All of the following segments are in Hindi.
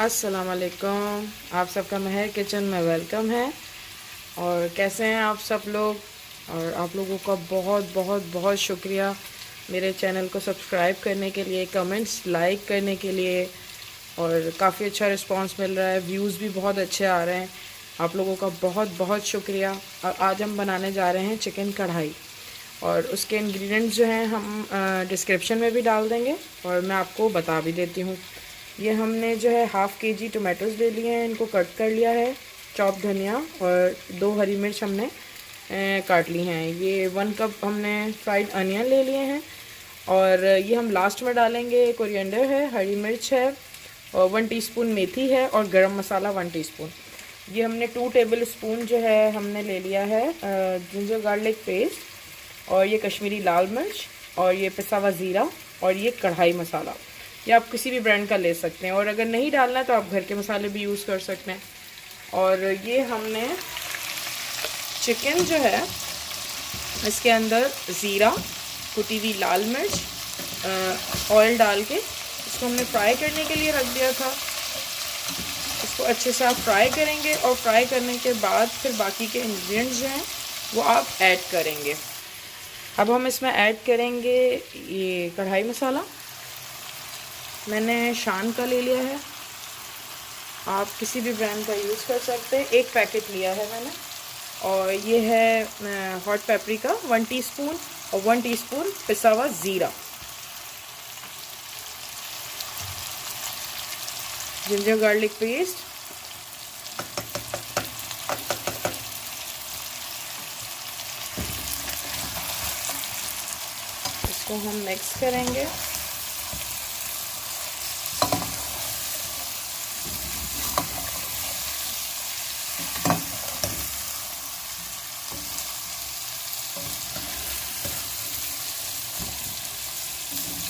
अस्सलाम वालेकुम। आप सबका महर किचन में वेलकम है। और कैसे हैं आप सब लोग। और आप लोगों का बहुत बहुत बहुत शुक्रिया मेरे चैनल को सब्सक्राइब करने के लिए, कमेंट्स लाइक करने के लिए। और काफ़ी अच्छा रिस्पांस मिल रहा है, व्यूज़ भी बहुत अच्छे आ रहे हैं। आप लोगों का बहुत बहुत शुक्रिया। और आज हम बनाने जा रहे हैं चिकन कढ़ाई। और उसके इंग्रेडिएंट्स जो हैं हम डिस्क्रिप्शन में भी डाल देंगे और मैं आपको बता भी देती हूँ। ये हमने जो है हाफ़ केजी टोमेटोज़ ले लिए हैं, इनको कट कर लिया है। चॉप धनिया और 2 हरी मिर्च हमने काट ली हैं। ये 1 कप हमने फ्राइड अनियन ले लिए हैं। और ये हम लास्ट में डालेंगे। कोरिएंडर है, हरी मिर्च है, और 1 टीस्पून मेथी है, और गरम मसाला 1 टीस्पून। ये हमने 2 टेबल स्पून जो है हमने ले लिया है जिंजर गार्लिक पेस्ट, और ये कश्मीरी लाल मिर्च, और ये पिसा हुआ ज़ीरा, और ये कढ़ाई मसाला। ये आप किसी भी ब्रांड का ले सकते हैं, और अगर नहीं डालना है तो आप घर के मसाले भी यूज़ कर सकते हैं। और ये हमने चिकन जो है इसके अंदर ज़ीरा, कुटी हुई लाल मिर्च, ऑयल डाल के इसको हमने फ्राई करने के लिए रख दिया था। इसको अच्छे से आप फ्राई करेंगे, और फ्राई करने के बाद फिर बाकी के इंग्रेडिएंट्स जो हैं वो आप ऐड करेंगे। अब हम इसमें ऐड करेंगे ये कढ़ाई मसाला। मैंने शान का ले लिया है, आप किसी भी ब्रांड का यूज़ कर सकते हैं। 1 पैकेट लिया है मैंने। और ये है हॉट पेपरिका 1 टीस्पून, और 1 टीस्पून पिसा हुआ ज़ीरा, जिंजर गार्लिक पेस्ट, इसको हम मिक्स करेंगे।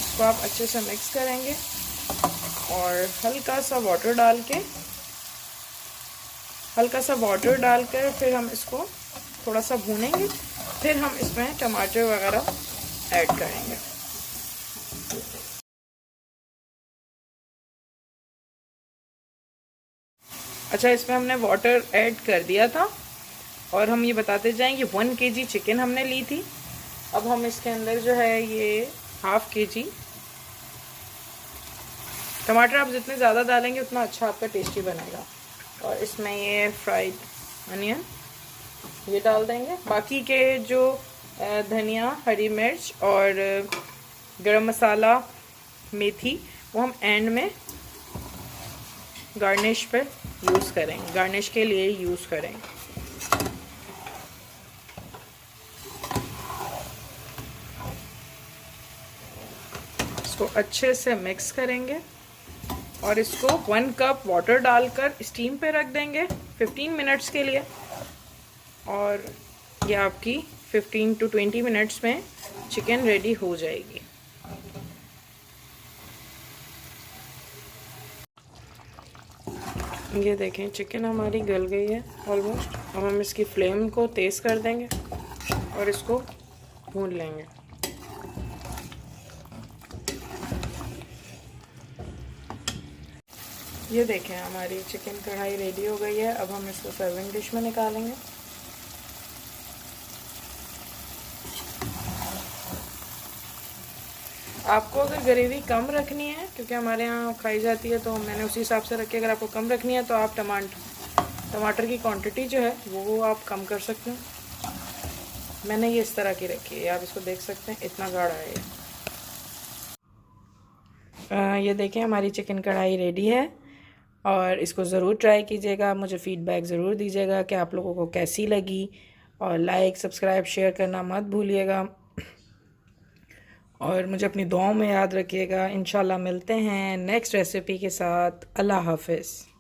इसको आप अच्छे से मिक्स करेंगे, और हल्का सा वाटर डालकर फिर हम इसको थोड़ा सा भूनेंगे। फिर हम इसमें टमाटर वगैरह ऐड करेंगे। अच्छा, इसमें हमने वाटर ऐड कर दिया था। और हम ये बताते जाएंगे 1 केजी चिकन हमने ली थी। अब हम इसके अंदर जो है ये हाफ़ केजी टमाटर, आप जितने ज़्यादा डालेंगे उतना अच्छा आपका टेस्टी बनेगा। और इसमें ये फ्राइड अनियन ये डाल देंगे। बाकी के जो धनिया, हरी मिर्च और गरम मसाला, मेथी, वो हम एंड में गार्निश पे यूज़ करेंगे, गार्निश के लिए यूज़ करेंगे। इसको अच्छे से मिक्स करेंगे, और इसको 1 कप वाटर डालकर स्टीम पे रख देंगे 15 मिनट्स के लिए। और ये आपकी 15 to 20 मिनट्स में चिकन रेडी हो जाएगी। ये देखें, चिकन हमारी गल गई है ऑलमोस्ट। अब हम इसकी फ्लेम को तेज़ कर देंगे और इसको भून लेंगे। ये देखें, हमारी चिकन कढ़ाई रेडी हो गई है। अब हम इसको सर्विंग डिश में निकालेंगे। आपको अगर ग्रेवी कम रखनी है, क्योंकि हमारे यहाँ खाई जाती है, तो मैंने उसी हिसाब से रखी। अगर आपको कम रखनी है तो आप टमाटर की क्वांटिटी जो है वो आप कम कर सकते हैं। मैंने ये इस तरह की रखी है, आप इसको देख सकते हैं, इतना गाढ़ा है ये देखें, हमारी चिकन कढ़ाई रेडी है। और इसको ज़रूर ट्राई कीजिएगा, मुझे फ़ीडबैक ज़रूर दीजिएगा कि आप लोगों को कैसी लगी। और लाइक, सब्सक्राइब, शेयर करना मत भूलिएगा। और मुझे अपनी दुआओं में याद रखिएगा। इंशाल्लाह मिलते हैं नेक्स्ट रेसिपी के साथ। अल्लाह हाफ़िज़।